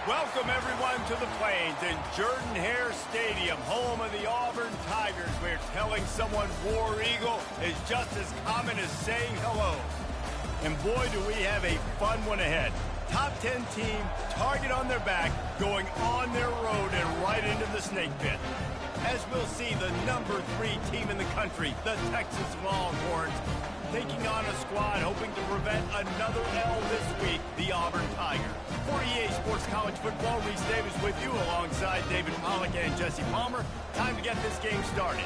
Welcome, everyone, to the Plains in Jordan-Hare Stadium, home of the Auburn Tigers, where telling someone War Eagle is just as common as saying hello. And boy, do we have a fun one ahead. Top 10 team, target on their back, going on their road and right into the snake pit. As we'll see, the number 3 team in the country, the Texas Longhorns, taking on a squad hoping to prevent another L this week, the Auburn Tigers. For EA Sports College Football, Reese Davis with you alongside David Pollack and Jesse Palmer. Time to get this game started.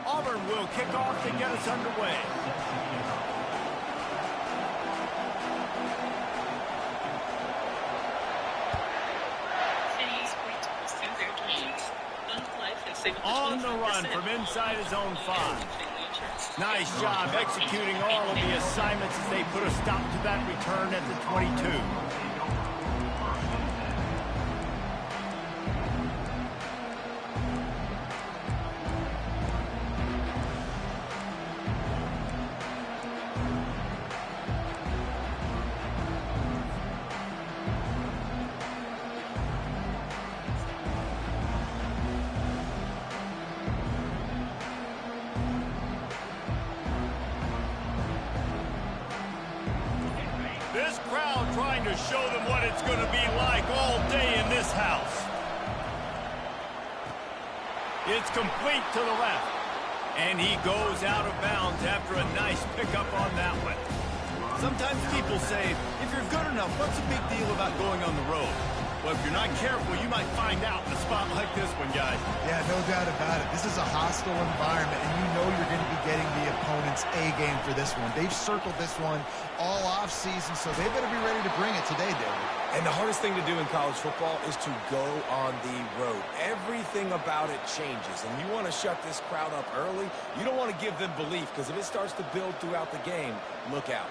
Auburn will kick off to get us underway. On the run from inside his own 5. Nice job executing all of the assignments as they put a stop to that return at the 22. This crowd trying to show them what it's going to be like all day in this house. It's complete to the left. And he goes out of bounds after a nice pickup on that one. Sometimes people say, if you're good enough, what's the big deal about going on the road? Well, if you're not careful, you might find out in a spot like this one, guys. Yeah, no doubt about it. This is a hostile environment, and you know you're going to be getting the opponent's A game for this one. They've circled this one all offseason, so they better be ready to bring it today, David. And the hardest thing to do in college football is to go on the road. Everything about it changes, and you want to shut this crowd up early. You don't want to give them belief, because if it starts to build throughout the game, look out.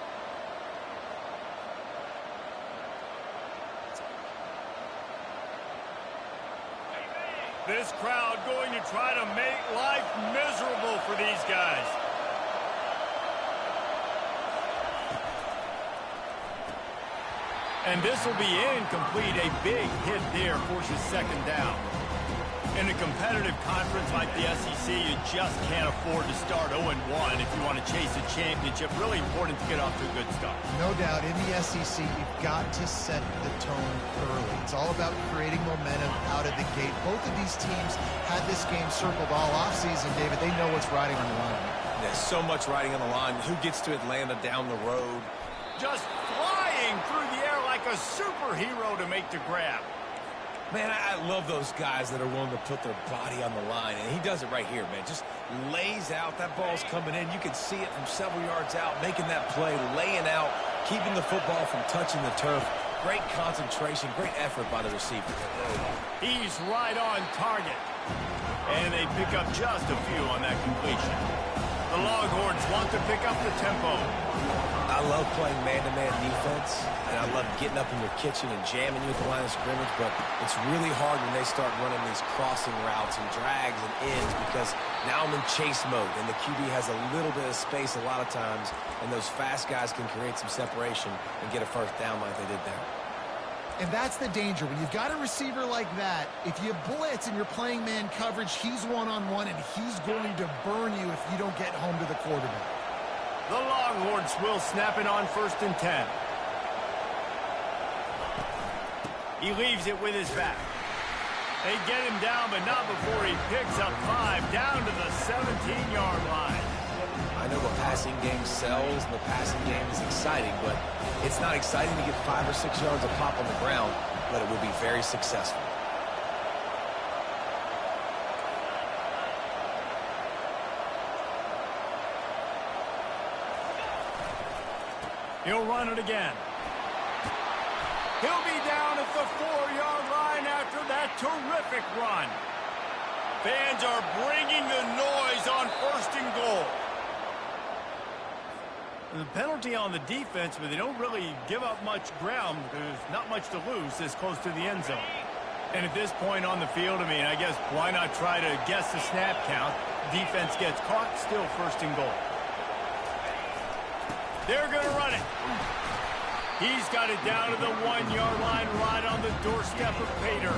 This crowd going to try to make life miserable for these guys. And this will be incomplete. A big hit there forces second down. In a competitive conference like the SEC, you just can't afford to start 0-1 if you want to chase a championship. Really important to get off to a good start. No doubt, in the SEC, you've got to set the tone early. It's all about creating momentum out of the gate. Both of these teams had this game circled all offseason, David. They know what's riding on the line. There's so much riding on the line. Who gets to Atlanta down the road? Just flying through the air like a superhero to make the grab. Man, I love those guys that are willing to put their body on the line, and he does it right here, man. Just lays out. That ball's coming in. You can see it from several yards out, making that play, laying out, keeping the football from touching the turf. Great concentration, great effort by the receiver. He's right on target. And they pick up just a few on that completion. The Longhorns want to pick up the tempo. I love playing man-to-man defense, and I love getting up in your kitchen and jamming you at the line of scrimmage, but it's really hard when they start running these crossing routes and drags and ends because now I'm in chase mode, and the QB has a little bit of space a lot of times, and those fast guys can create some separation and get a first down like they did there. And that's the danger. When you've got a receiver like that, if you blitz and you're playing man coverage, he's one-on-one, and he's going to burn you if you don't get home to the quarterback. The Longhorns will snap it on 1st and 10. He leaves it with his back. They get him down, but not before he picks up 5 down to the 17-yard line. I know the passing game sells, and the passing game is exciting, but it's not exciting to get 5 or 6 yards of pop on the ground, but it will be very successful. He'll run it again. He'll be down at the 4-yard line after that terrific run. Fans are bringing the noise on 1st and goal. The penalty on the defense, but they don't really give up much ground. There's not much to lose this close to the end zone. And at this point on the field, I mean, I guess why not try to guess the snap count? Defense gets caught, still first and goal. They're going to run it. He's got it down to the 1-yard line right on the doorstep of Pater.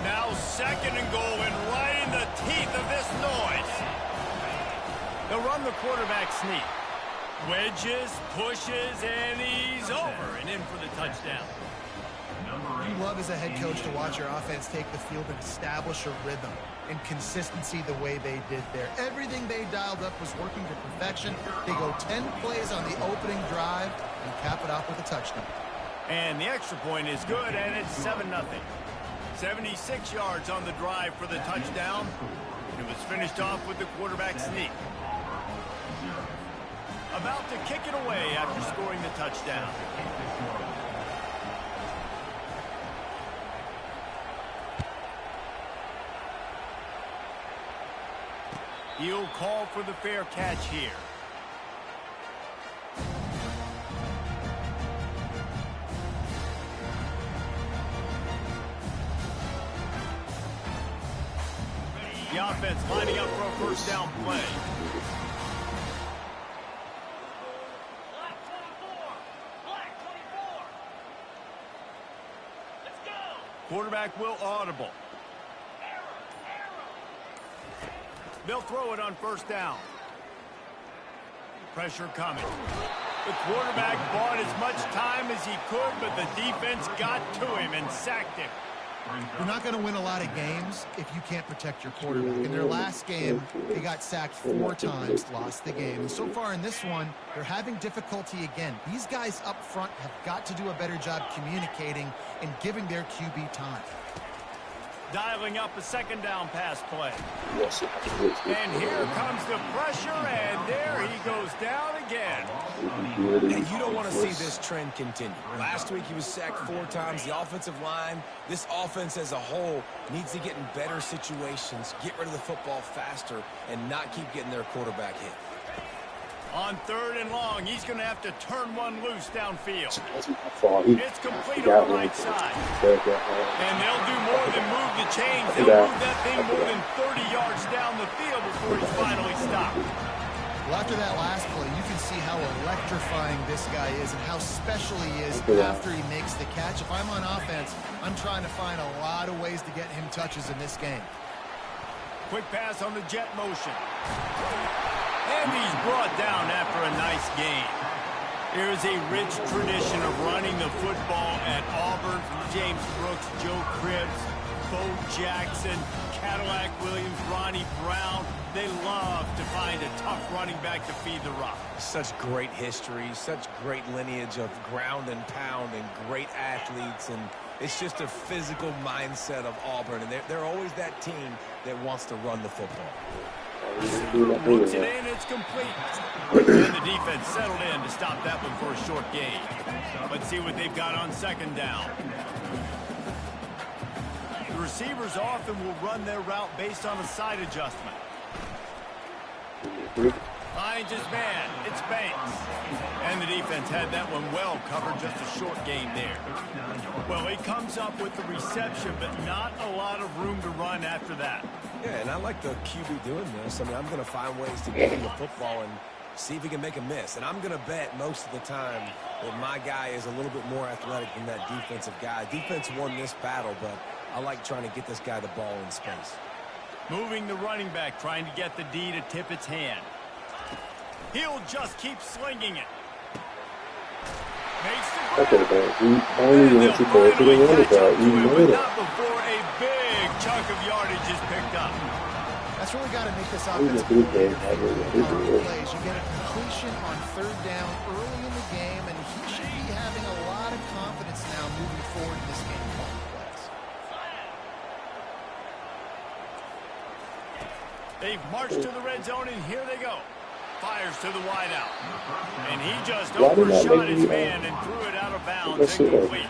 Now second and goal, and right in the teeth of this noise. They'll run the quarterback sneak. Wedges, pushes, and he's over and in for the touchdown. You love as a head coach to watch your offense take the field and establish a rhythm and consistency the way they did there. Everything they dialed up was working to perfection. They go 10 plays on the opening drive and cap it off with a touchdown. And the extra point is good, and it's 7-0. 76 yards on the drive for the touchdown. It was finished off with the quarterback sneak. About to kick it away after scoring the touchdown. He'll call for the fair catch here. The offense lining up for a first down play. Quarterback will audible. They'll throw it on first down. Pressure coming. The quarterback bought as much time as he could, but the defense got to him and sacked him. You're not going to win a lot of games if you can't protect your quarterback. In their last game, they got sacked 4 times, lost the game. And so far in this one, they're having difficulty again. These guys up front have got to do a better job communicating and giving their QB time. Dialing up a second down pass play. And here comes the pressure, and there he goes down again. And you don't want to see this trend continue. Last week he was sacked 4 times. The offensive line, this offense as a whole, needs to get in better situations, get rid of the football faster, and not keep getting their quarterback hit. On 3rd and long, he's going to have to turn one loose downfield. It's complete on the right side. And they'll do more than move the chains. They'll move that thing more than 30 yards down the field before he's finally stopped. Well, after that last play, you can see how electrifying this guy is and how special he is after he makes the catch. If I'm on offense, I'm trying to find a lot of ways to get him touches in this game. Quick pass on the jet motion. And he's brought down after a nice game. There's a rich tradition of running the football at Auburn from James Brooks, Joe Cribbs, Bo Jackson, Cadillac Williams, Ronnie Brown. They love to find a tough running back to feed the rock. Such great history, such great lineage of ground and pound and great athletes. And it's just a physical mindset of Auburn. And they're always that team that wants to run the football. Looks it in, it's complete. And the defense settled in to stop that one for a short gain. Let's see what they've got on second down. The receivers often will run their route based on a side adjustment. Finds his man. It's Banks. And the defense had that one well covered, just a short gain there. Well, he comes up with the reception, but not a lot of room to run after that. Yeah, and I like the QB doing this. I mean, I'm going to find ways to get him the football and see if he can make a miss. And I'm going to bet most of the time that my guy is a little bit more athletic than that defensive guy. Defense won this battle, but I like trying to get this guy the ball in space. Moving the running back, trying to get the D to tip its hand. He'll just keep slinging it. Makes the grab. And they'll finally catch up to him, but not before a big chunk of yardage is picked up. That's really got to make this offense plays. You get a completion on 3rd down early in the game, and he should be having a lot of confidence now moving forward in this game. They've marched to the red zone, and here they go. fires to the wideout. And he just overshot his man and threw it out of bounds incomplete.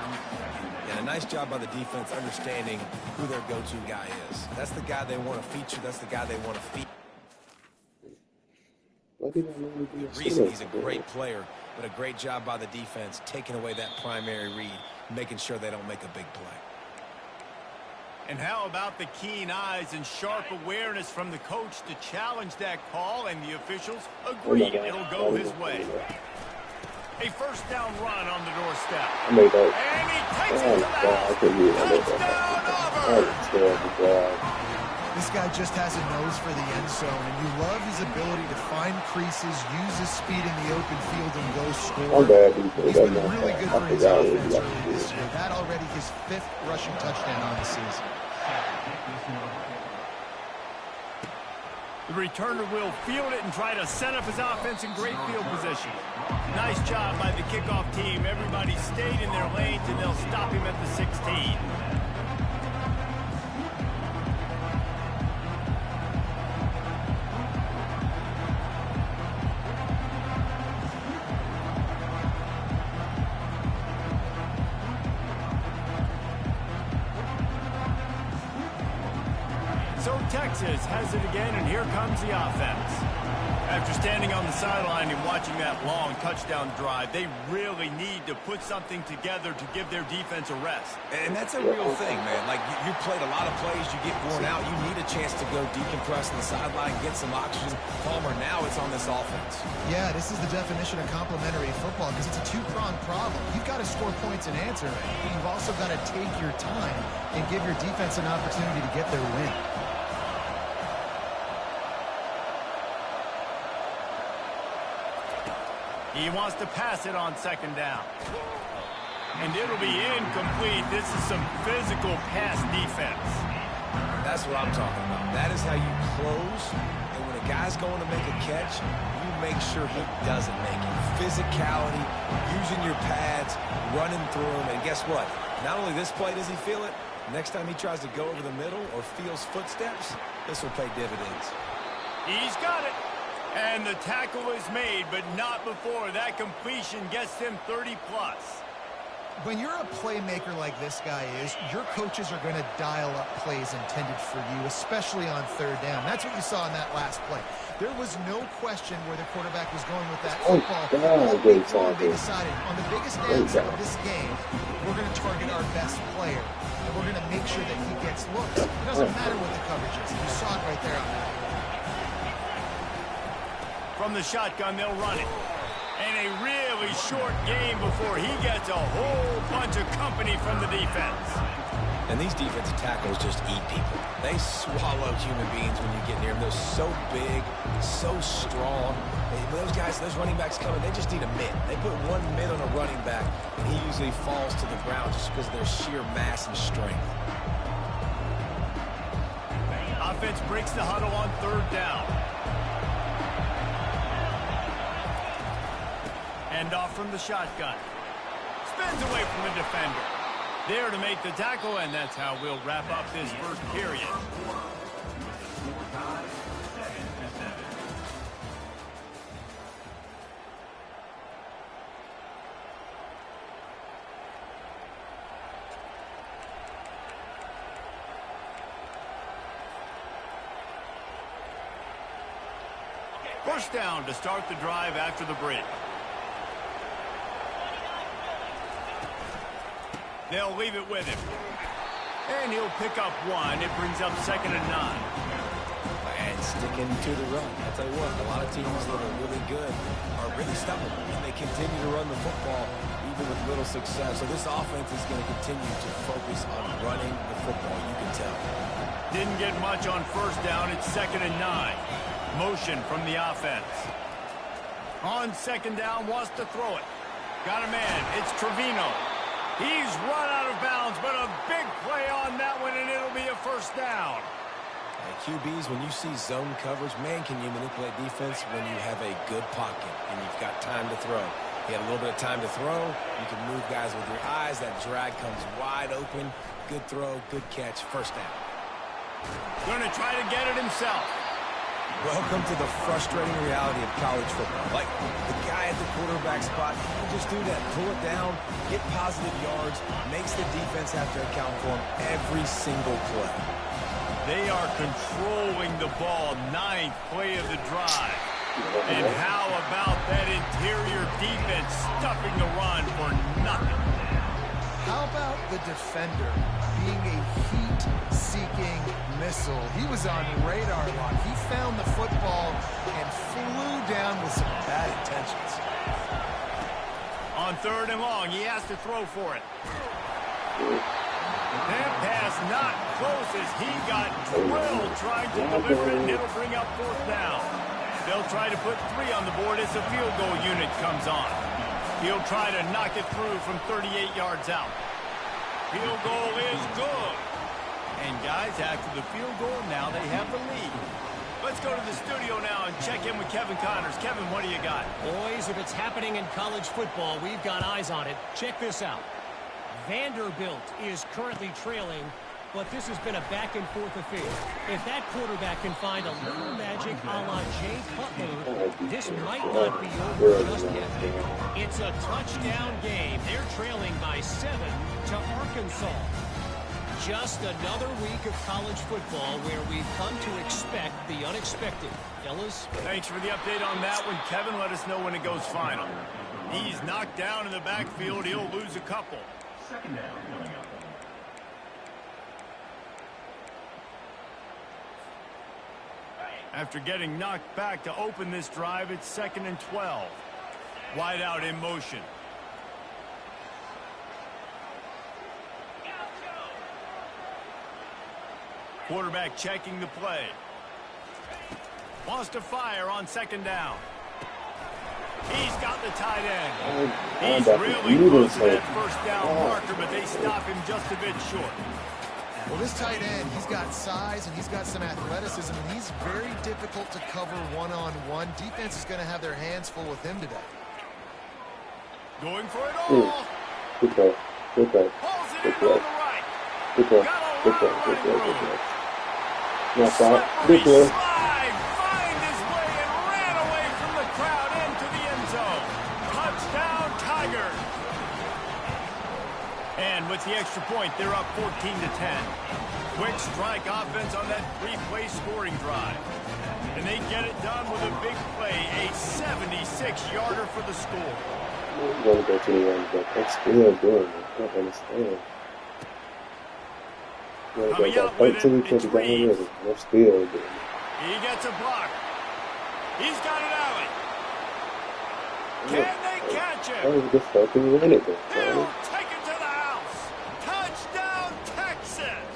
Yeah, a nice job by the defense understanding who their go-to guy is. That's the guy they want to feature. That's the guy they want to feed. Reason he's a great player, but a great job by the defense taking away that primary read, making sure they don't make a big play. And how about the keen eyes and sharp awareness from the coach to challenge that call, and the officials agree it'll go his way. A first down run on the doorstep. And he takes it to the house. Touchdown, Auburn! This guy just has a nose for the end zone, and you love his ability to find creases, use his speed in the open field, and go score. He's been really good for his offense early this year. That already his 5th rushing touchdown on the season. The returner will field it and try to set up his offense in great field position. Nice job by the kickoff team. Everybody stayed in their lanes, and they'll stop him at the 16. So Texas has it again, and here comes the offense. After standing on the sideline and watching that long touchdown drive, they really need to put something together to give their defense a rest. And that's a real thing, man. Like, you played a lot of plays, you get worn out, you need a chance to go decompress on the sideline, get some oxygen. Palmer, now it's on this offense. Yeah, this is the definition of complementary football, because it's a two-pronged problem. You've got to score points and answer, but you've also got to take your time and give your defense an opportunity to get their win. He wants to pass it on second down. And it'll be incomplete. This is some physical pass defense. That's what I'm talking about. That is how you close. And when a guy's going to make a catch, you make sure he doesn't make it. Physicality, using your pads, running through them. And guess what? Not only this play does he feel it, next time he tries to go over the middle or feels footsteps, this will pay dividends. He's got it. And the tackle is made, but not before that completion gets him 30-plus. When you're a playmaker like this guy is, your coaches are going to dial up plays intended for you, especially on third down. That's what you saw in that last play. There was no question where the quarterback was going with that football. All week long, they decided, on the biggest downs of this game, we're going to target our best player, and we're going to make sure that he gets looks. It doesn't matter what the coverage is. You saw it right there on that. From the shotgun, they'll run it. And a really short game before he gets a whole bunch of company from the defense. And these defensive tackles just eat people. They swallow human beings when you get near them. They're so big, so strong. Those guys, those running backs coming, they just need a mid. They put one mid on a running back, and he usually falls to the ground just because of their sheer mass and strength. Offense breaks the huddle on third down. Hand off from the shotgun. Spins away from the defender. There to make the tackle, and that's how we'll wrap up this first period. First down to start the drive after the break. They'll leave it with him. And he'll pick up one. It brings up 2nd and 9. And sticking to the run. I'll tell you what, a lot of teams that are really good are really stubborn. And they continue to run the football even with little success. So this offense is going to continue to focus on running the football, you can tell. Didn't get much on first down. It's 2nd and 9. Motion from the offense. On second down, wants to throw it. Got a man. It's Trevino. He's run out of bounds, but a big play on that one, and it'll be a first down. QBs, when you see zone coverage, man, can you manipulate defense when you have a good pocket and you've got time to throw. You have a little bit of time to throw. You can move guys with your eyes. That drag comes wide open. Good throw, good catch, first down. Going to try to get it himself. Welcome to the frustrating reality of college football. Like, the guy at the quarterback spot, he can just do that. Pull it down, get positive yards, makes the defense have to account for him every single play. They are controlling the ball, 9th play of the drive. And how about that interior defense stuffing the run for nothing? How about the defender being a heat-seeking missile? He was on radar lock. He found the football and flew down with some bad intentions. On 3rd and long, he has to throw for it. That pass not close as he got drilled trying to deliver it, and it'll bring up 4th down. They'll try to put 3 on the board as the field goal unit comes on. He'll try to knock it through from 38 yards out. Field goal is good. And guys, after the field goal, now they have the lead. Let's go to the studio now and check in with Kevin Connors. Kevin, what do you got? Boys, if it's happening in college football, we've got eyes on it. Check this out. Vanderbilt is currently trailing, but this has been a back-and-forth affair. If that quarterback can find a little magic a la Jay Cutler, this might not be over just yet. It's a touchdown game. They're trailing by 7 to Arkansas. Just another week of college football where we've come to expect the unexpected. Fellas? Thanks for the update on that one, Kevin. Let us know when it goes final. He's knocked down in the backfield. He'll lose a couple. Second down coming up. After getting knocked back to open this drive, it's 2nd and 12. Wide out in motion. Quarterback checking the play. Wants to fire on 2nd down. He's got the tight end. He's really close to that 1st down marker, but they stop him just a bit short. Well, this tight end, he's got size and he's got some athleticism, and he's very difficult to cover one-on-one. Defense is going to have their hands full with him today. Going for it all. Good play. Good play. Pulls it Good in play. on the right. Good play. Got a Good lot play. of Good play. running Good room. play. Knocked out. Good Slippery play. slide, find his way and ran away from the crowd into the end zone. Touchdown, Tigers. And with the extra point, they're up 14-10. Quick strike offense on that 3-play scoring drive. And they get it done with a big play, a 76-yarder for the score. I'm going to go to the run, but that's still good. I don't understand. Coming Got up with it, 13 it's touchdowns already. Reeves. That's still good. He gets a block. He's got it, Allen. Can they catch That him? was the fucking run it, though. He'll take it to the house. Touchdown, Texas.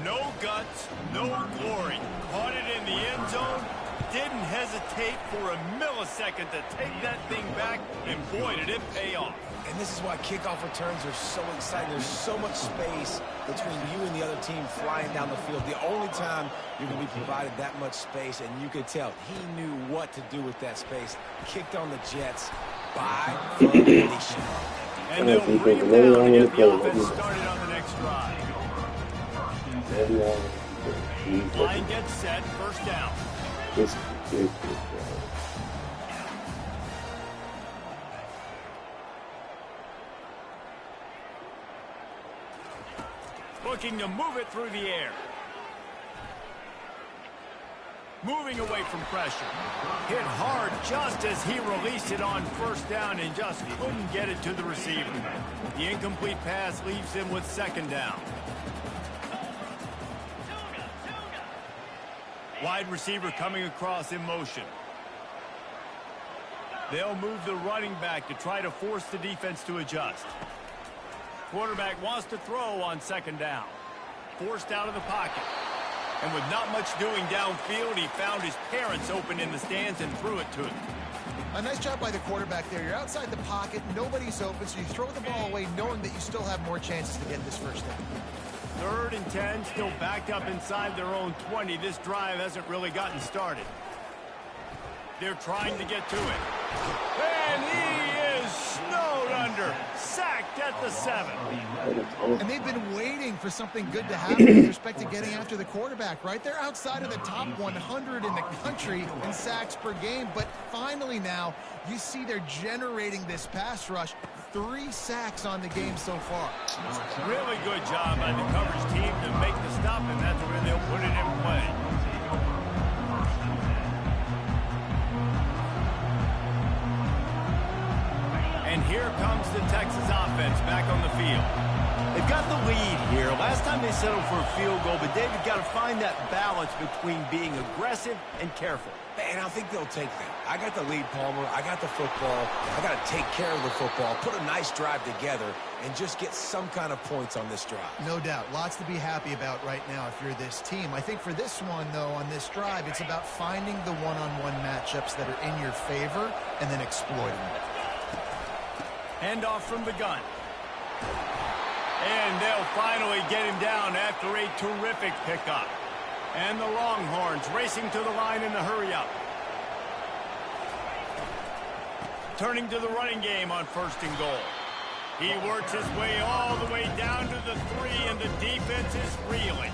No guts, no glory. Caught it in the end zone. Didn't hesitate for a millisecond to take that thing back, and boy, did it pay off. And this is why kickoff returns are so exciting. There's so much space between you and the other team flying down the field. The only time you're going to be provided that much space, and you could tell he knew what to do with that space. Kicked on the Jets by foundation. And they'll bring him down to get the offense started on the next drive. Line gets set, 1st down. This is Looking to move it through the air. Moving away from pressure. Hit hard just as he released it on 1st down and just couldn't get it to the receiver. The incomplete pass leaves him with 2nd down. Wide receiver coming across in motion. They'll move the running back to try to force the defense to adjust. Quarterback wants to throw on 2nd down. Forced out of the pocket. And with not much doing downfield, he found his parents open in the stands and threw it to him. A nice job by the quarterback there. You're outside the pocket, nobody's open, so you throw the ball away knowing that you still have more chances to get this 1st down. 3rd and 10, still backed up inside their own 20. This drive hasn't really gotten started. They're trying to get to it. And he is snowed under. Vander sacked at the 7. And they've been waiting for something good to happen with respect to getting after the quarterback, right? They're outside of the top 100 in the country in sacks per game, but finally now you see they're generating this pass rush. 3 sacks on the game so far. Really good job by the coverage team to make the stop, and that's where they'll put it in play. And here comes the Texas offense back on the field. They've got the lead here. Last time they settled for a field goal, but David got to find that balance between being aggressive and careful. Man, I think they'll take that. I got the lead, Palmer. I got the football. I got to take care of the football, put a nice drive together, and just get some kind of points on this drive. No doubt. Lots to be happy about right now if you're this team. I think for this one, though, on this drive, it's about finding the one-on-one matchups that are in your favor and then exploiting them. Handoff from the gun. And they'll finally get him down after a terrific pickup. And the Longhorns racing to the line in the hurry-up. Turning to the running game on 1st and goal. He works his way all the way down to the 3, and the defense is reeling.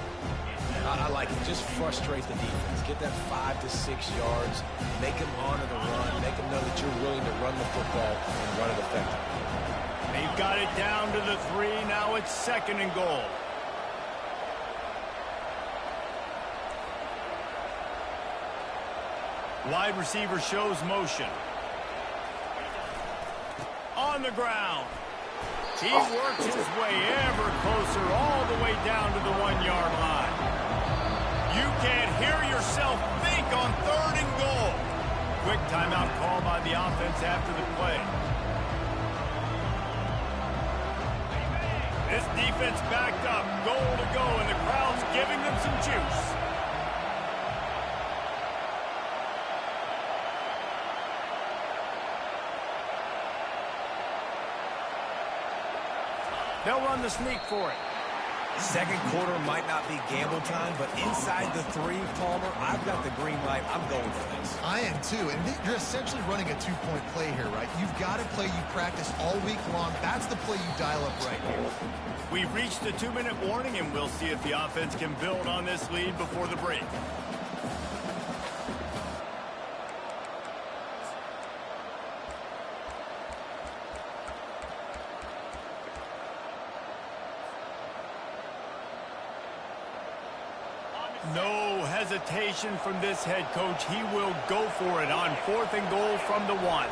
I like it. Just frustrate the defense. Get that 5 to 6 yards. Make them honor the run. Make them know that you're willing to run the football and run it effectively. They've got it down to the 3. Now it's 2nd and goal. Wide receiver shows motion. On the ground. He works his way ever closer all the way down to the 1-yard line. You can't hear yourself think on 3rd and goal. Quick timeout call by the offense after the play. This defense backed up, goal to go, and the crowd's giving them some juice. They'll run the sneak for it. Second quarter might not be gamble time, but inside the 3, Palmer, I've got the green light. I'm going for this. I am too, and you're essentially running a 2-point play here, right? You've got a play you practice all week long. That's the play you dial up right now. We've reached the 2-minute warning, and we'll see if the offense can build on this lead before the break. No hesitation from this head coach. He will go for it on 4th and goal from the 1.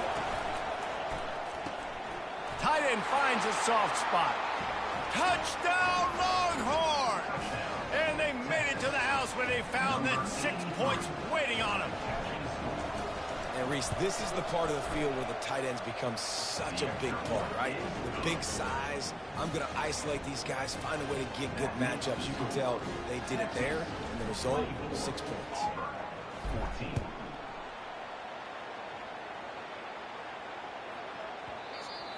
Tight end finds a soft spot. Touchdown, Longhorns! And they made it to the house where they found that 6 points waiting on them. And Reese, this is the part of the field where the tight ends become such a big part, right? The big size. I'm going to isolate these guys, find a way to get good matchups. You can tell they did it there, and the result, 6 points. 14.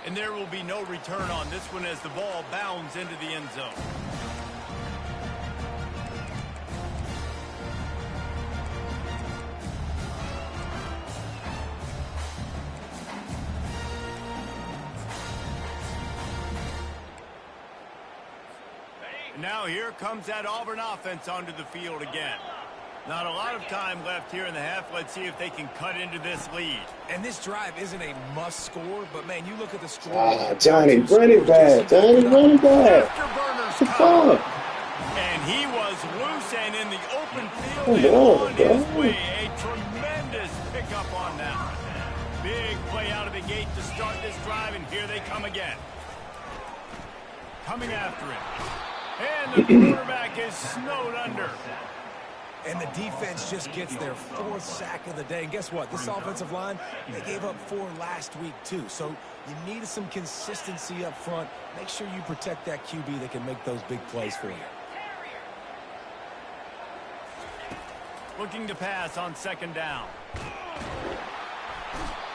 And there will be no return on this one as the ball bounds into the end zone. Now here comes that Auburn offense onto the field again. Not a lot of time left here in the half. Let's see if they can cut into this lead. And this drive isn't a must score, but man, you look at the score. Johnny, run it back. Johnny, run it back. Afterburners come. And he was loose and in the open field and on his way. A tremendous pickup on that. Big play out of the gate to start this drive, and here they come again. Coming after it. And the quarterback is snowed under. And the defense just gets their 4th sack of the day. And guess what? This offensive line, they gave up 4 last week too. So you need some consistency up front. Make sure you protect that QB that can make those big plays for you. Looking to pass on 2nd down.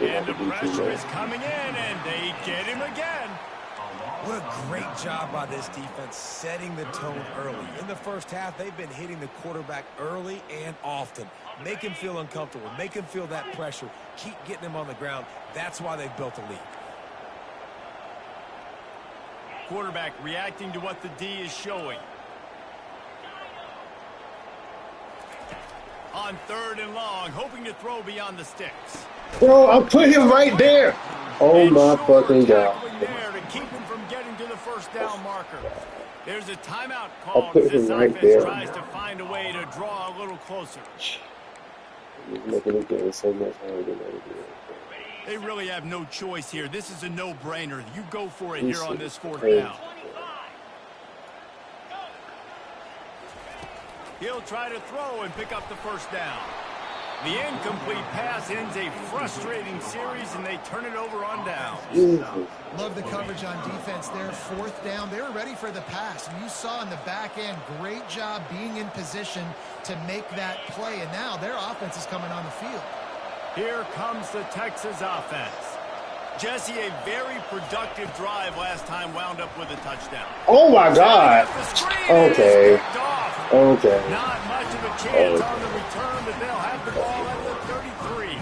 And the pressure is coming in, and they get him again. What a great job by this defense setting the tone early. In the first half, they've been hitting the quarterback early and often. Make him feel uncomfortable. Make him feel that pressure. Keep getting him on the ground. That's why they've built a lead. Quarterback reacting to what the D is showing. On 3rd and long, hoping to throw beyond the sticks. Bro, I put him right there. Oh And my short fucking god. tackling there to keep him from getting to the first down marker. There's a timeout I called put as this him right offense there. tries to find a way to draw a little closer. He's making the game so much harder than it is. They really have no choice here. This is a no-brainer. You go for it This here on is this 4th crazy. down. He'll try to throw and pick up the first down. The incomplete pass ends a frustrating series, and they turn it over on down. Jesus. Love the coverage on defense there. 4th down. They were ready for the pass. And you saw in the back end, great job being in position to make that play. And now their offense is coming on the field. Here comes the Texas offense. Jesse, a very productive drive last time, wound up with a touchdown. Oh my god. Okay. Okay. Not much of a chance on the return, but they'll have the ball at the 33.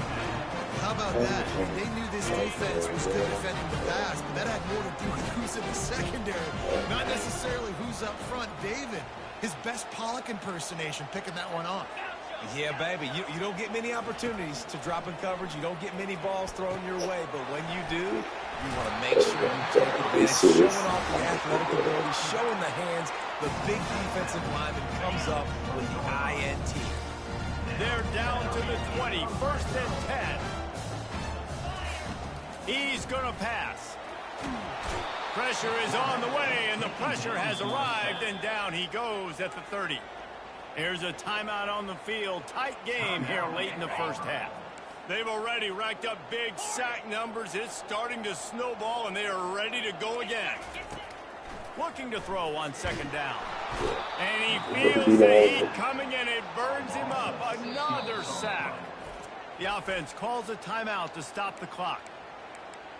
How about that? They knew this defense was good defending the pass, but that had more to do with who's in the secondary, not necessarily who's up front. David, his best Pollock impersonation, picking that one off. Yeah, baby, you don't get many opportunities to drop in coverage. You don't get many balls thrown your way, but when you do, you want to make sure you take advantage, showing off the athletic ability, showing the hands. The big defensive lineman comes up with the INT. They're down to the 20, 1st and 10. He's going to pass. Pressure is on the way, and the pressure has arrived, and down he goes at the 30. Here's a timeout on the field. Tight game here late in the 1st half. They've already racked up big sack numbers. It's starting to snowball, and they are ready to go again. Looking to throw on 2nd down. And he feels the heat coming, and it burns him up. Another sack. The offense calls a timeout to stop the clock.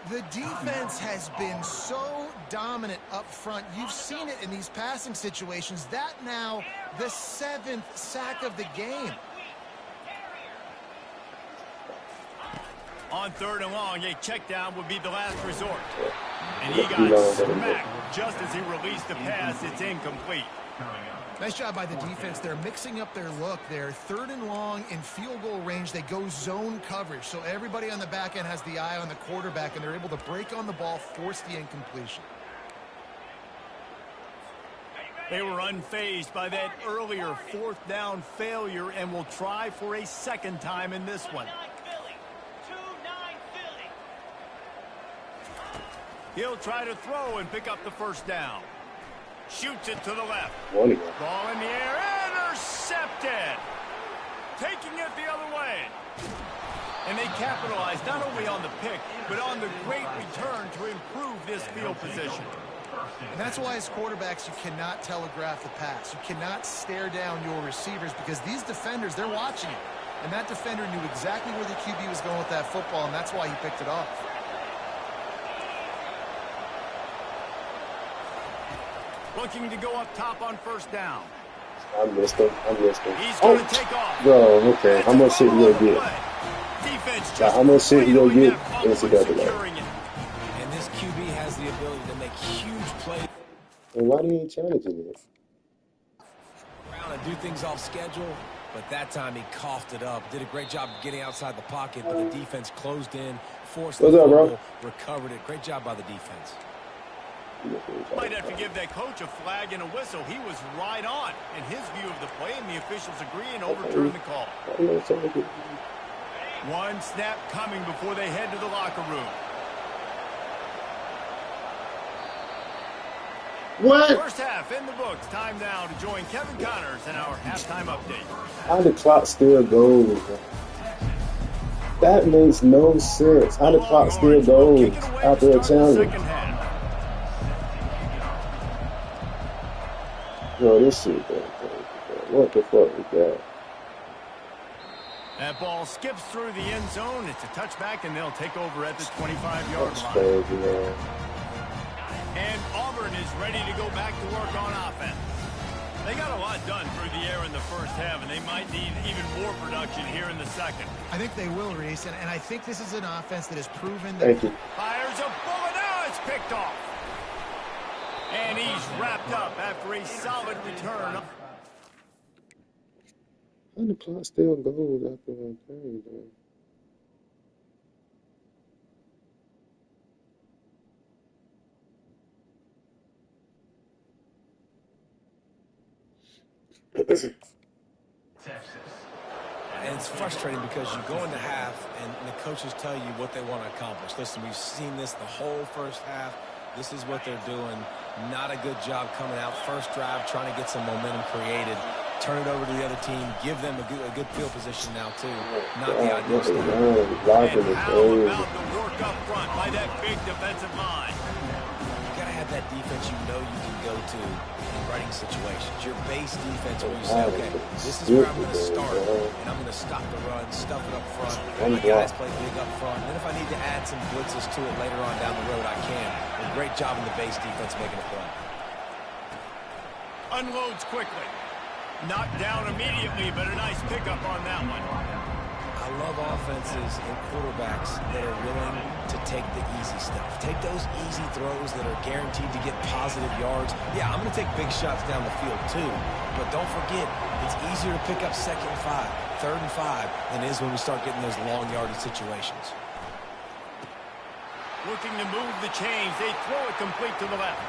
The defense has been so dominant up front. You've seen it in these passing situations. That now the 7th sack of the game. On 3rd and long, a check down would be the last resort. And he got smacked just as he released the pass. It's incomplete. Nice job by the defense. They're mixing up their look there. 3rd and long in field goal range. They go zone coverage. So everybody on the back end has the eye on the quarterback, and they're able to break on the ball, force the incompletion. They were unfazed by that earlier 4th down failure and will try for a 2nd time in this one. He'll try to throw and pick up the first down. Shoots it to the left. Ball in the air. Intercepted. Taking it the other way. And they capitalize not only on the pick, but on the great return to improve this field position. And that's why as quarterbacks, you cannot telegraph the pass. You cannot stare down your receivers because these defenders, they're watching it. And that defender knew exactly where the QB was going with that football, and that's why he picked it off. Looking to go up top on 1st down. I missed him. He's going to take off. Bro, okay. How much shit you gonna get? Defense just How much shit you gonna get? securing it. And this QB has the ability to make huge plays. And why do you ain't challenging it? Around and do things off schedule, but that time he coughed it up. Did a great job getting outside the pocket, but the defense closed in, forced the fumble, recovered it. Great job by the defense. Might have to give that coach a flag and a whistle. He was right on in his view of the play, and the officials agree and overturn the call. One snap coming before they head to the locker room. What? First half in the books. Time now to join Kevin Connors in our halftime update. How the clock still goes? That makes no sense. How the clock still goes after a challenge? Bro, this shit, bro. What the fuck is that? That ball skips through the end zone. It's a touchback, and they'll take over at the 25-yard That's line. crazy, man. And Auburn is ready to go back to work on offense. They got a lot done through the air in the first half, and they might need even more production here in the second. I think they will, Reese, and I think this is an offense that has proven that. Thank you. Fires a bullet. Now it's picked off. And he's wrapped up after a solid return. And the clock still goes after one thing, though. Texas. And it's frustrating because you go into half and the coaches tell you what they want to accomplish. Listen, we've seen this the whole first half. This is what they're doing. Not a good job coming out. First drive, trying to get some momentum created. Turn it over to the other team. Give them a good field position now, too. Not the ideal start. And how about the work up front by that big defensive line? You got to have that defense you know you can go to in running situations. Your base defense where you say, okay, this is where I'm going to start, and I'm going to stop the run, stuff it up front. My guys play big up front. And then if I need to add some blitzes to it later on down the road, I can. A great job in the base defense making a play. Unloads quickly. Knocked down immediately, but a nice pickup on that one. I love offenses and quarterbacks that are willing to take the easy stuff. Take those easy throws that are guaranteed to get positive yards. Yeah, I'm going to take big shots down the field too, but don't forget, it's easier to pick up 2nd and 5, 3rd and 5 than it is when we start getting those long yardage situations. Looking to move the chains. They throw it complete to the left.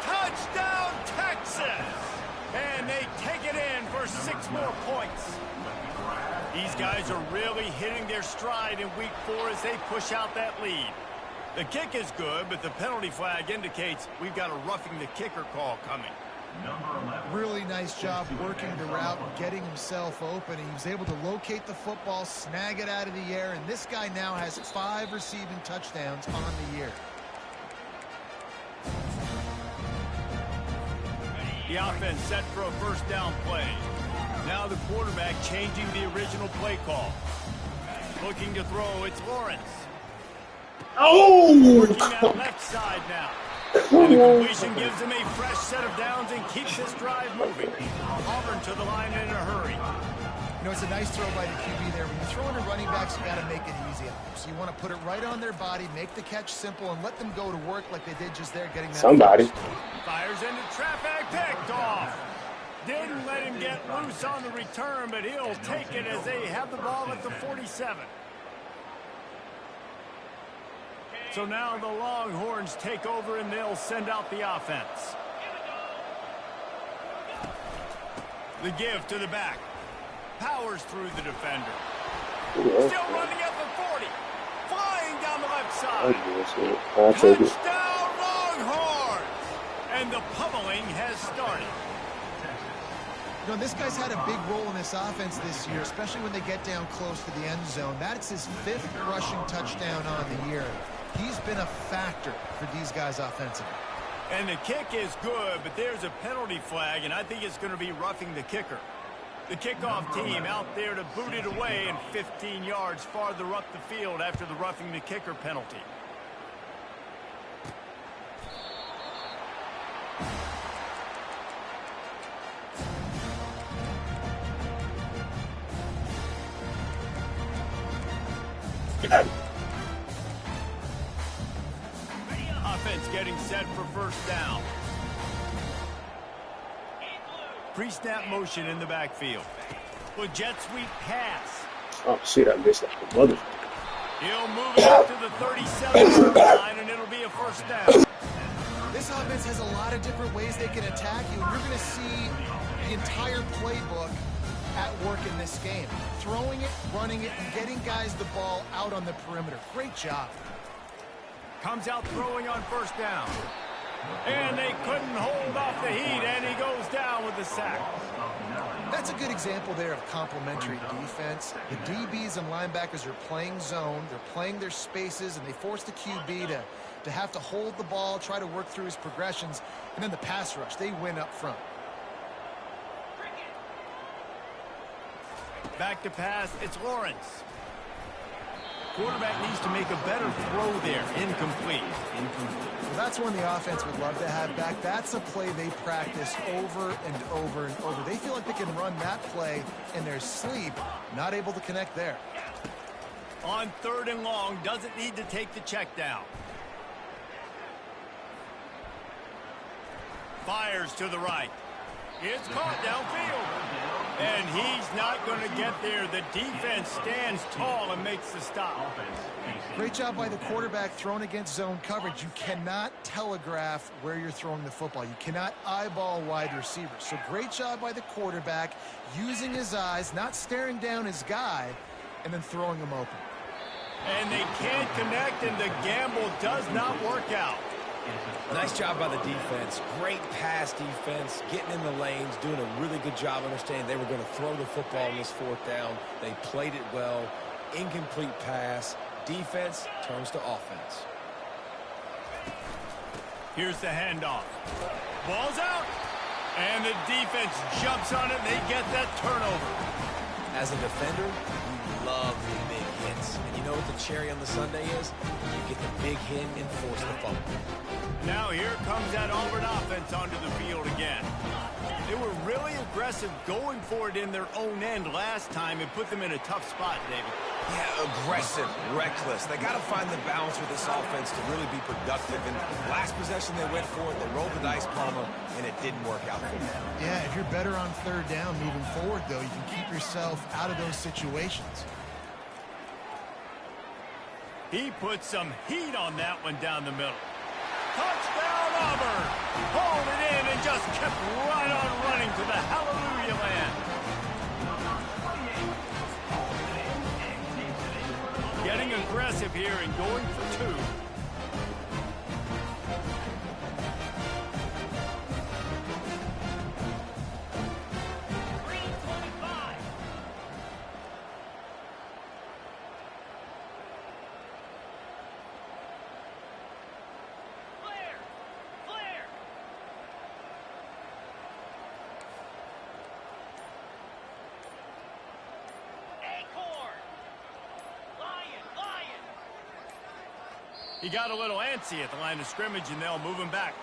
Touchdown, Texas! And they take it in for 6 more points. These guys are really hitting their stride in week 4 as they push out that lead. The kick is good, but the penalty flag indicates we've got a roughing the kicker call coming. Really nice job working the route and getting himself open. He was able to locate the football, snag it out of the air, and this guy now has 5 receiving touchdowns on the year. The offense set for a first down play. Now the quarterback changing the original play call. Looking to throw, it's Lawrence. Oh! Working that left side now. And the completion gives him a fresh set of downs and keeps this drive moving. Auburn to the line in a hurry. You know, it's a nice throw by the QB there. When you throw into running backs, you got to make it easy on them. So you want to put it right on their body, make the catch simple, and let them go to work like they did just there, getting that. Somebody. First. Fires into traffic, picked off. Didn't let him get loose on the return, but he'll take it as they have the ball at the 47. So now the Longhorns take over and they'll send out the offense. The give to the back. Powers through the defender. Still running at the 40. Flying down the left side. Touchdown Longhorns! And the pummeling has started. You know, this guy's had a big role in this offense this year, especially when they get down close to the end zone. That's his 5th rushing touchdown on the year. He's been a factor for these guys offensively. And the kick is good, but there's a penalty flag, and I think it's going to be roughing the kicker. The kickoff team out there to boot it away and 15 yards farther up the field after the roughing the kicker penalty. Offense getting set for first down. Pre-snap motion in the backfield. With jet sweep pass. Oh, shit, I missed that. Mother. He'll move it up to the 37-yard line, and it'll be a first down. This offense has a lot of different ways they can attack you. You're going to see the entire playbook at work in this game. Throwing it, running it, and getting guys the ball out on the perimeter. Great job. Comes out throwing on first down. And they couldn't hold off the heat, and he goes down with the sack. That's a good example there of complementary defense. The DBs and linebackers are playing zone. They're playing their spaces, and they force the QB to have to hold the ball, try to work through his progressions. And then the pass rush, they win up front. Back to pass, it's Lawrence. Quarterback needs to make a better throw there. Incomplete. Well, that's one the offense would love to have back. That's a play they practice over and over and over. They feel like they can run that play in their sleep, not able to connect there. On 3rd and long, doesn't need to take the check down. Fires to the right. It's caught downfield. And he's not going to get there. The defense stands tall and makes the stop. Great job by the quarterback throwing against zone coverage. You cannot telegraph where you're throwing the football. You cannot eyeball wide receivers. So great job by the quarterback using his eyes, not staring down his guy, and then throwing him open. And they can't connect, and the gamble does not work out. Nice job by the defense. Great pass defense, getting in the lanes, doing a really good job understanding they were going to throw the football in this fourth down. They played it well. Incomplete pass. Defense turns to offense. Here's the handoff. Ball's out. And the defense jumps on it, and they get that turnover. As a defender, you love the big hits. And you know what the cherry on the sundae is? You get the big hit and force the fumble. Now here comes that Auburn offense onto the field again. They were really aggressive going for it in their own end last time and put them in a tough spot, David. Yeah, aggressive, reckless. They got to find the balance with this offense to really be productive. And last possession they went for it, they rolled the dice, Palmer, and it didn't work out for them. Yeah, if you're better on third down moving forward, though, you can keep yourself out of those situations. He put some heat on that one down the middle. Touchdown, Auburn! Hauled it in and just kept right on running to the hallelujah land. Getting aggressive here and going for two. He got a little antsy at the line of scrimmage, and they'll move him back.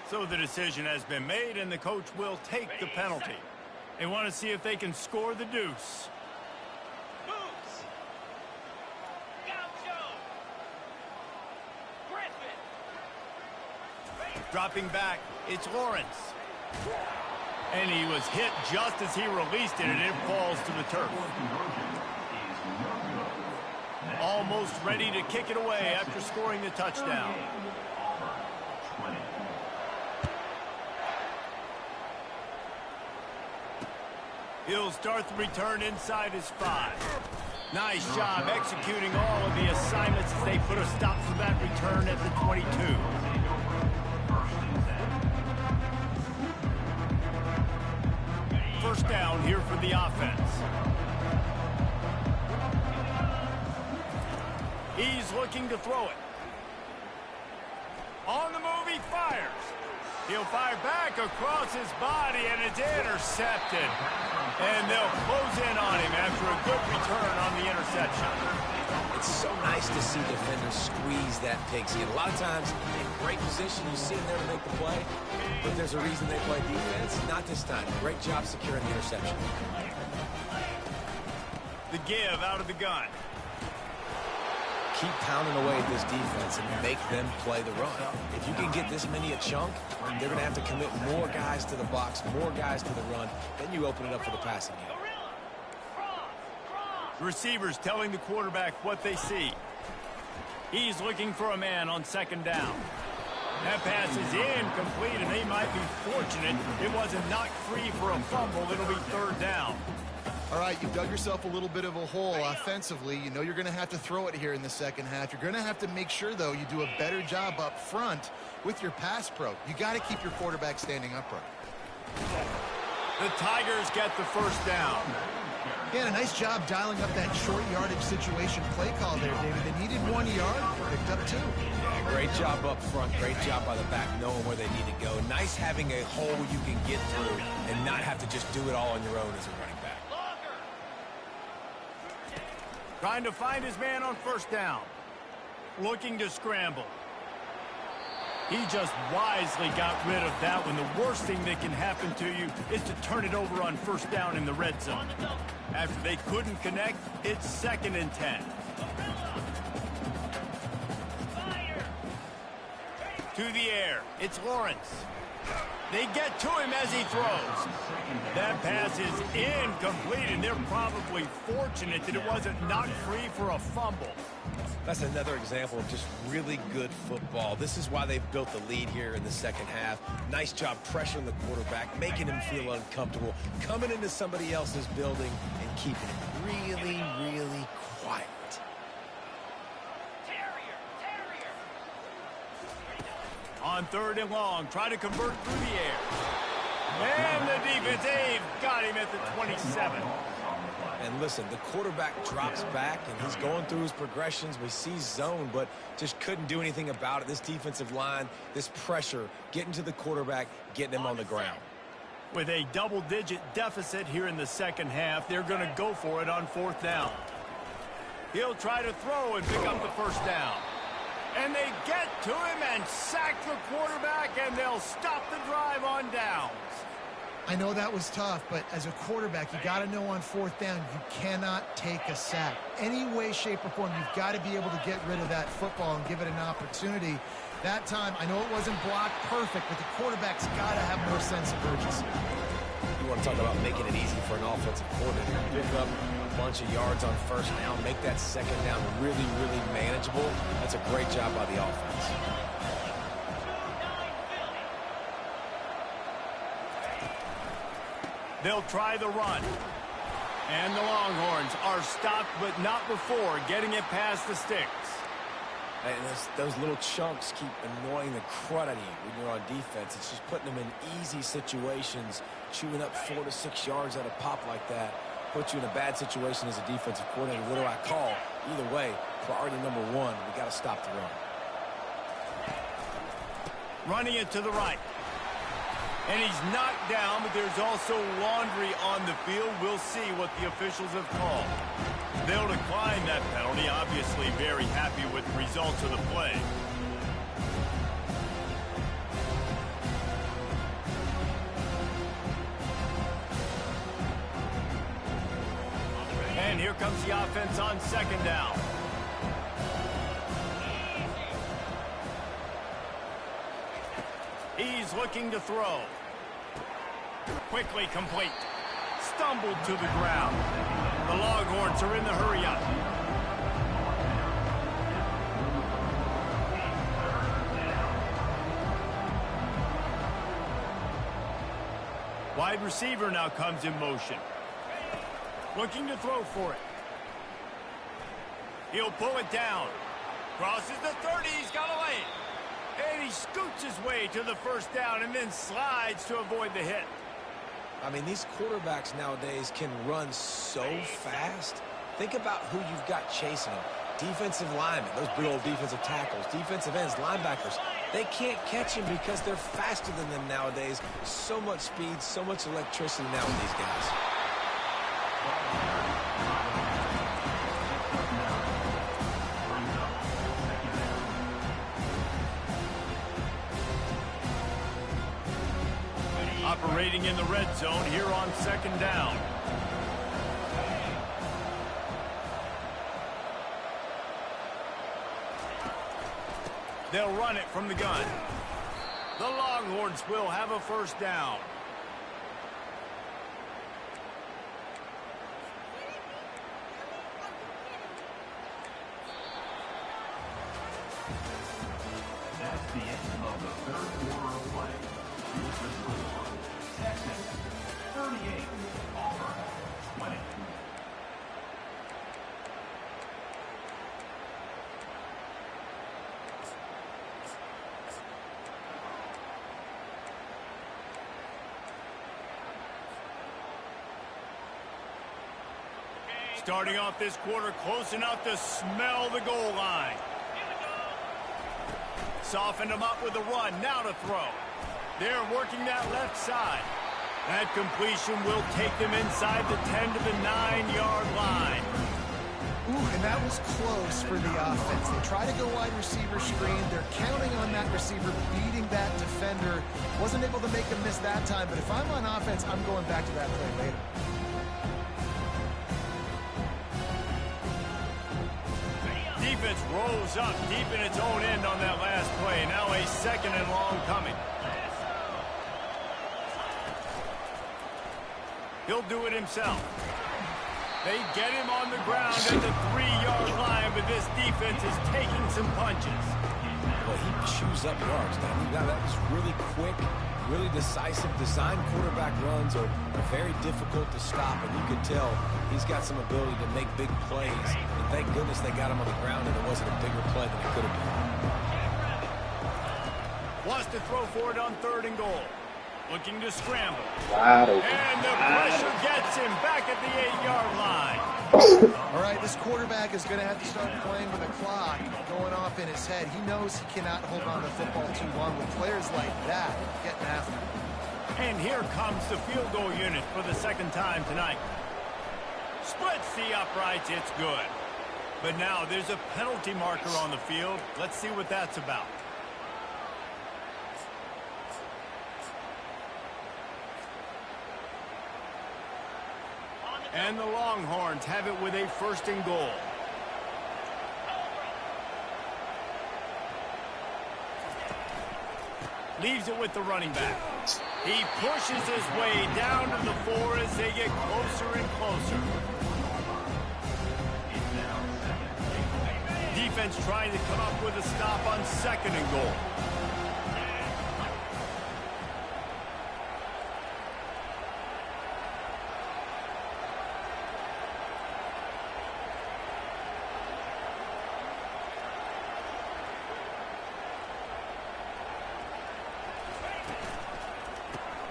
So the decision has been made, and the coach will take the penalty. They want to see if they can score the deuce. Dropping back, it's Lawrence. And he was hit just as he released it, and it falls to the turf. Almost ready to kick it away after scoring the touchdown. He'll start the return inside his 5. Nice job executing all of the assignments as they put a stop to that return at the 22. First down here for the offense. He's looking to throw it. On the move, he fires. He'll fire back across his body, and it's intercepted. And they'll close in on him after a good return on the interception. It's so nice to see defenders squeeze that pigskin. A lot of times, in great position, you see them there to make the play, but there's a reason they play defense. Not this time. Great job securing the interception. The give out of the gun. Keep pounding away at this defense and make them play the run. If you can get this many a chunk, they're going to have to commit more guys to the box, more guys to the run. Then you open it up for the passing game. Receivers telling the quarterback what they see. He's looking for a man on second down. That pass is incomplete, and they might be fortunate it wasn't knocked free for a fumble. It'll be third down. All right, you've dug yourself a little bit of a hole offensively. You know you're going to have to throw it here in the second half. You're going to have to make sure, though, you do a better job up front with your pass pro. You got to keep your quarterback standing upright. The Tigers get the first down. Yeah, a nice job dialing up that short yardage situation play call there, David. They needed 1 yard, picked up 2. Yeah, great job up front. Great job by the back knowing where they need to go. Nice having a hole you can get through and not have to just do it all on your own as a running back. Trying to find his man on first down. Looking to scramble. He just wisely got rid of that one. The worst thing that can happen to you is to turn it over on first down in the red zone. After they couldn't connect, it's 2nd and 10. To the air. It's Lawrence. They get to him as he throws. That pass is incomplete, and they're probably fortunate that it wasn't knocked free for a fumble. That's another example of just really good football. This is why they've built the lead here in the second half. Nice job pressuring the quarterback, making him feel uncomfortable, coming into somebody else's building and keeping it really, really quiet. On 3rd and long, try to convert through the air. And the defense, they've got him at the 27. And listen, the quarterback drops back, and he's going through his progressions. We see zone, but just couldn't do anything about it. This defensive line, this pressure, getting to the quarterback, getting him on the ground. With a double-digit deficit here in the second half, they're going to go for it on 4th down. He'll try to throw and pick up the 1st down. And they get to him and sack the quarterback, and they'll stop the drive on downs. I know that was tough, but as a quarterback, you got to know on 4th down, you cannot take a sack. Any way, shape, or form, you've got to be able to get rid of that football and give it an opportunity. That time, I know it wasn't blocked perfect, but the quarterback's got to have more sense of urgency. You want to talk about making it easy for an offensive coordinator. Pick up a bunch of yards on 1st down, make that 2nd down really, really manageable. That's a great job by the offense. They'll try the run. And the Longhorns are stopped, but not before getting it past the sticks. And those little chunks keep annoying the crud out of you when you're on defense. It's just putting them in easy situations, chewing up 4 to 6 yards at a pop like that. Puts you in a bad situation as a defensive coordinator. What do I call? Either way, priority number 1, we got to stop the run. Running it to the right. And he's knocked down, but there's also laundry on the field. We'll see what the officials have called. They'll decline that penalty, obviously very happy with the results of the play. And here comes the offense on 2nd down. He's looking to throw. Quickly complete. Stumbled to the ground. The Longhorns are in the hurry-up. Wide receiver now comes in motion. Looking to throw for it. He'll pull it down. Crosses the 30. He's got a lane. And he scoots his way to the 1st down and then slides to avoid the hit. I mean, these quarterbacks nowadays can run so fast. Think about who you've got chasing them. Defensive linemen, those big old defensive tackles, defensive ends, linebackers. They can't catch them because they're faster than them nowadays. So much speed, so much electricity now with these guys. Operating in the red zone here on 2nd down. They'll run it from the gun. The Longhorns will have a 1st down. That's the end of the 3rd quarter of play. Here's the score. Texas 38, Auburn 20. Starting off this quarter close enough to smell the goal line. Softened them up with a run. Now to throw. They're working that left side. That completion will take them inside the 10 to the 9-yard line. Ooh, and that was close for the offense. They try to go wide receiver screen. They're counting on that receiver beating that defender. Wasn't able to make a miss that time, but if I'm on offense, I'm going back to that play later. Defense rolls up deep in its own end on that last play. Now a 2nd and long coming. He'll do it himself. They get him on the ground at the 3-yard line, but this defense is taking some punches. Well, he chews up yards. Now that was really quick, really decisive. Design quarterback runs are very difficult to stop, and you could tell he's got some ability to make big plays. And thank goodness they got him on the ground and it wasn't a bigger play than it could have been. Wants to throw for it on 3rd and goal. Looking to scramble. Wide open. And the pressure gets him back at the 8-yard line. All right, this quarterback is going to have to start playing with a clock going off in his head. He knows he cannot hold on to the football too long with players like that getting after him. And here comes the field goal unit for the 2nd time tonight. Splits the uprights, it's good. But now there's a penalty marker on the field. Let's see what that's about. And the Longhorns have it with a 1st and goal. Leaves it with the running back. He pushes his way down to the 4 as they get closer and closer. Defense trying to come up with a stop on 2nd and goal.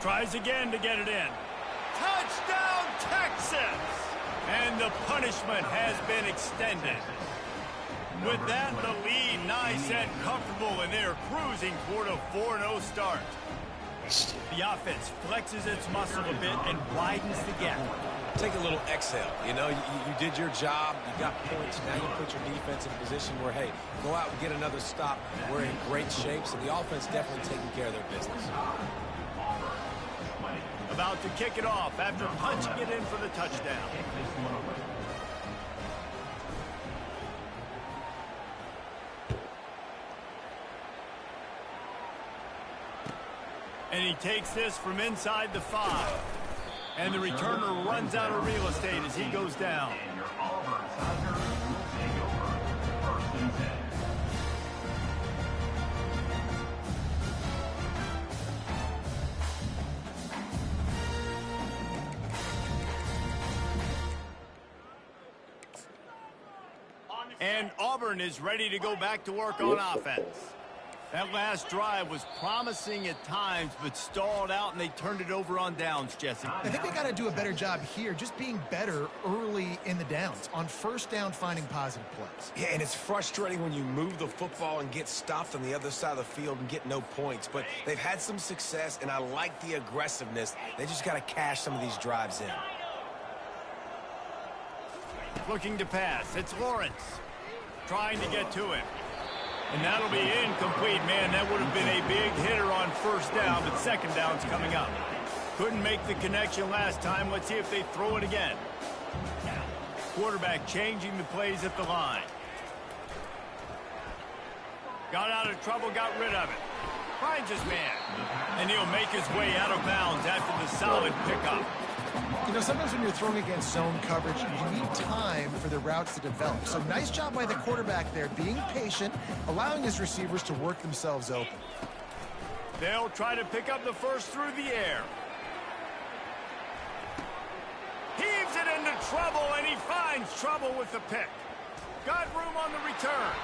Tries again to get it in. Touchdown, Texas! And the punishment has been extended. With that, the lead nice and comfortable, and they're cruising toward a 4-0 start. The offense flexes its muscle a bit and widens the gap. Take a little exhale. You know, you did your job. You got points. Now you put your defense in a position where, hey, go out and get another stop. We're in great shape, so the offense definitely taking care of their business. About to kick it off after punching it in for the touchdown. And he takes this from inside the 5. And the returner runs out of real estate as he goes down. And your Auburn Tigers will take over 1st and 10. And Auburn is ready to go back to work on offense. That last drive was promising at times, but stalled out, and they turned it over on downs, Jesse. I think they got to do a better job here, just being better early in the downs, on 1st down finding positive plays. Yeah, and it's frustrating when you move the football and get stopped on the other side of the field and get no points. But they've had some success, and I like the aggressiveness. They just got to cash some of these drives in. Looking to pass. It's Lawrence trying to get to him. And that'll be incomplete. Man, that would have been a big hitter on 1st down, but 2nd down's coming up. Couldn't make the connection last time. Let's see if they throw it again. Quarterback changing the plays at the line. Got out of trouble, got rid of it. Finds his man. And he'll make his way out of bounds after the solid pickup. You know, sometimes when you're throwing against zone coverage, you need time for the routes to develop. So nice job by the quarterback there, being patient, allowing his receivers to work themselves open. They'll try to pick up the 1st through the air. Heaves it into trouble, and he finds trouble with the pick. Got room on the return.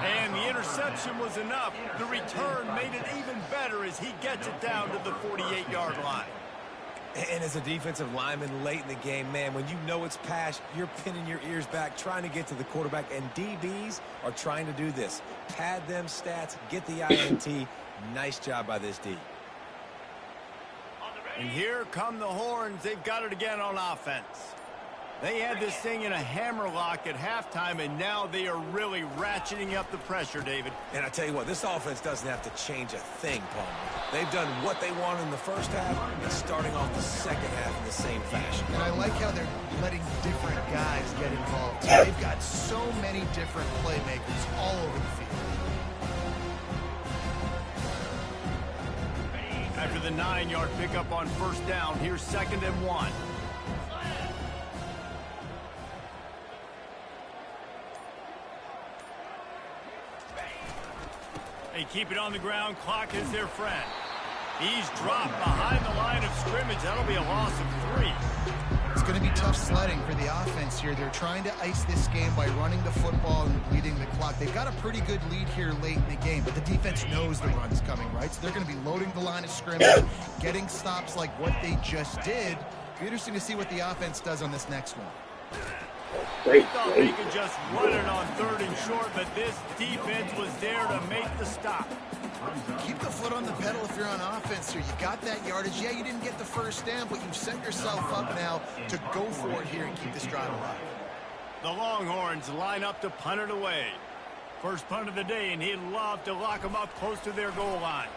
And the interception was enough. The return made it even better as he gets it down to the 48-yard line. And as a defensive lineman late in the game, man, when you know it's pass, you're pinning your ears back, trying to get to the quarterback, and DBs are trying to do this. Pad them stats, get the INT. Nice job by this D. And here come the Horns. They've got it again on offense. They had this thing in a hammerlock at halftime, and now they are really ratcheting up the pressure, David. And I tell you what, this offense doesn't have to change a thing, Palmer. They've done what they wanted in the 1st half and starting off the 2nd half in the same fashion. And I like how they're letting different guys get involved. They've got so many different playmakers all over the field. After the 9-yard pickup on 1st down, here's 2nd and 1. They keep it on the ground. Clock is their friend. He's dropped behind the line of scrimmage. That'll be a loss of 3. It's going to be tough sledding for the offense here. They're trying to ice this game by running the football and bleeding the clock. They've got a pretty good lead here late in the game, but the defense knows the run's coming, right? So they're going to be loading the line of scrimmage, getting stops like what they just did. Be interesting to see what the offense does on this next one. They thought they could just run it on 3rd and short, but this defense was there to make the stop. Keep the foot on the pedal if you're on offense here. You got that yardage. Yeah, you didn't get the first down, but you've set yourself up now to go for it here and keep this drive alive. The Longhorns line up to punt it away. First punt of the day, and he'd love to lock them up close to their goal line.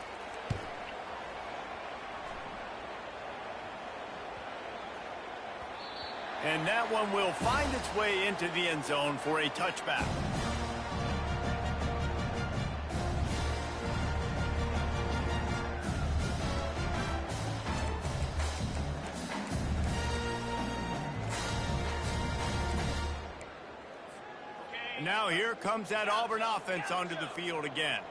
And that one will find its way into the end zone for a touchback. Now here comes that Auburn offense onto the field again.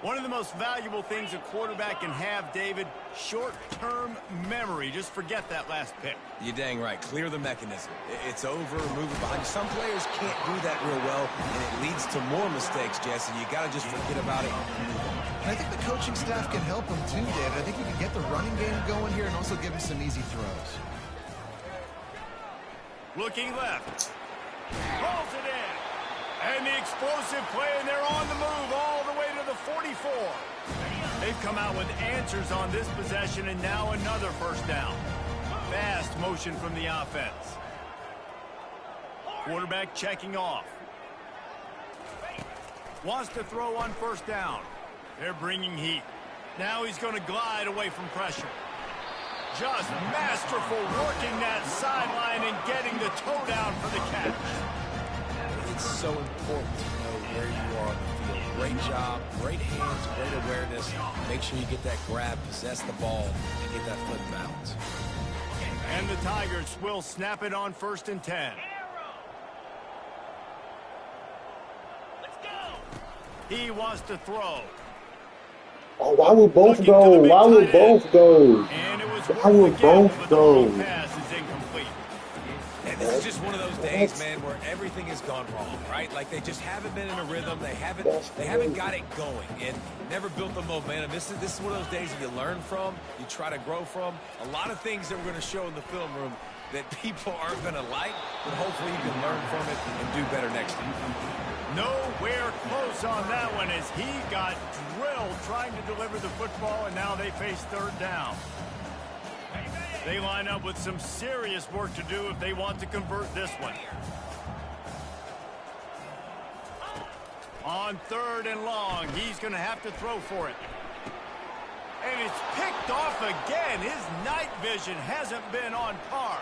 One of the most valuable things a quarterback can have, David, short-term memory. Just forget that last pick. You're dang right. Clear the mechanism. It's over, move it behind. Some players can't do that real well, and it leads to more mistakes, Jesse. You got to just forget about it and move on. And I think the coaching staff can help him too, David. I think you can get the running game going here and also give him some easy throws. Looking left. Rolls it in. And the explosive play, and they're on the move all the way to the 44. They've come out with answers on this possession, and now another first down. Fast motion from the offense. Quarterback checking off. Wants to throw on first down. They're bringing heat. Now he's going to glide away from pressure. Just masterful working that sideline and getting the toe down for the catch. It's so important to know where you are on the field. Great job, great hands, great awareness. Make sure you get that grab, possess the ball, and get that foot in bounds. And the Tigers will snap it on 1st and 10. Let's go. He wants to throw. Oh, why would both go? Why would both go? And it was Why would both go? Pass is incomplete. And this is just one of those days, man, where everything has gone wrong, right? Like they just haven't been in a rhythm. They haven't got it going and never built the momentum. This is one of those days that you learn from, you try to grow from. A lot of things that we're going to show in the film room that people aren't going to like, but hopefully you can learn from it and do better next time. Nowhere close on that one as he got drilled trying to deliver the football, and now they face 3rd down. They line up with some serious work to do if they want to convert this one. On 3rd and long, he's going to have to throw for it. And it's picked off again. His night vision hasn't been on par.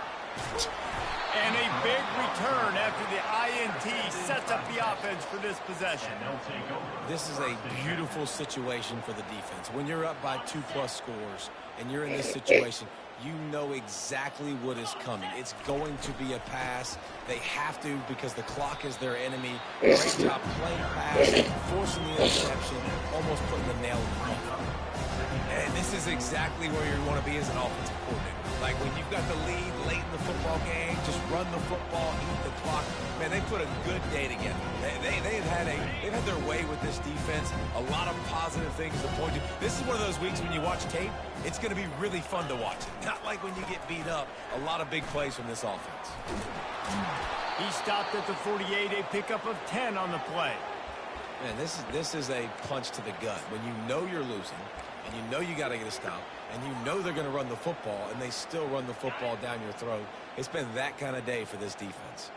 And a big return after the INT sets up the offense for this possession. This is a beautiful situation for the defense. When you're up by 2+ scores and you're in this situation, you know exactly what is coming. It's going to be a pass. They have to because the clock is their enemy. Great job playing pass, forcing the interception, almost putting the nail in the coffin. And this is exactly where you want to be as an offensive coordinator. Like when you've got the lead late in the football game, just run the football, eat the clock. Man, they put a good day together. They've had their way with this defense. A lot of positive things to point to. This is one of those weeks when you watch tape, it's going to be really fun to watch it. Not like when you get beat up. A lot of big plays from this offense. He stopped at the 48, a pickup of 10 on the play. Man, this is a punch to the gut. When you know you're losing, and you know you got to get a stop, and you know they're going to run the football, and they still run the football down your throat. It's been that kind of day for this defense.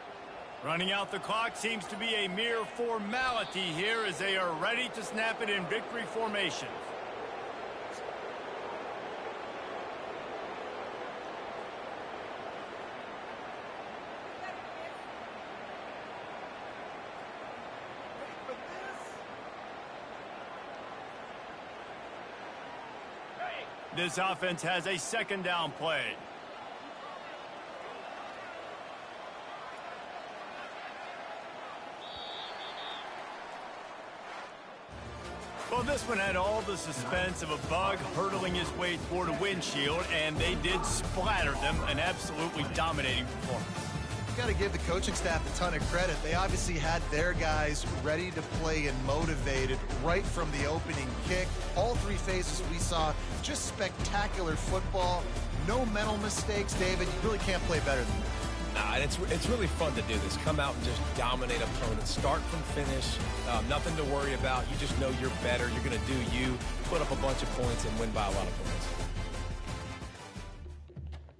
Running out the clock seems to be a mere formality here as they are ready to snap it in victory formation. This offense has a 2nd down play. Well, this one had all the suspense of a bug hurtling his way toward a windshield, and they did splatter them, an absolutely dominating performance. Got to give the coaching staff a ton of credit. They obviously had their guys ready to play and motivated right from the opening kick. All three phases we saw, just spectacular football. No mental mistakes, David. You really can't play better than that. Nah, and it's really fun to do this. Come out and just dominate opponents. Start from finish. Nothing to worry about. You just know you're better. You're going to do you, put up a bunch of points, and win by a lot of points.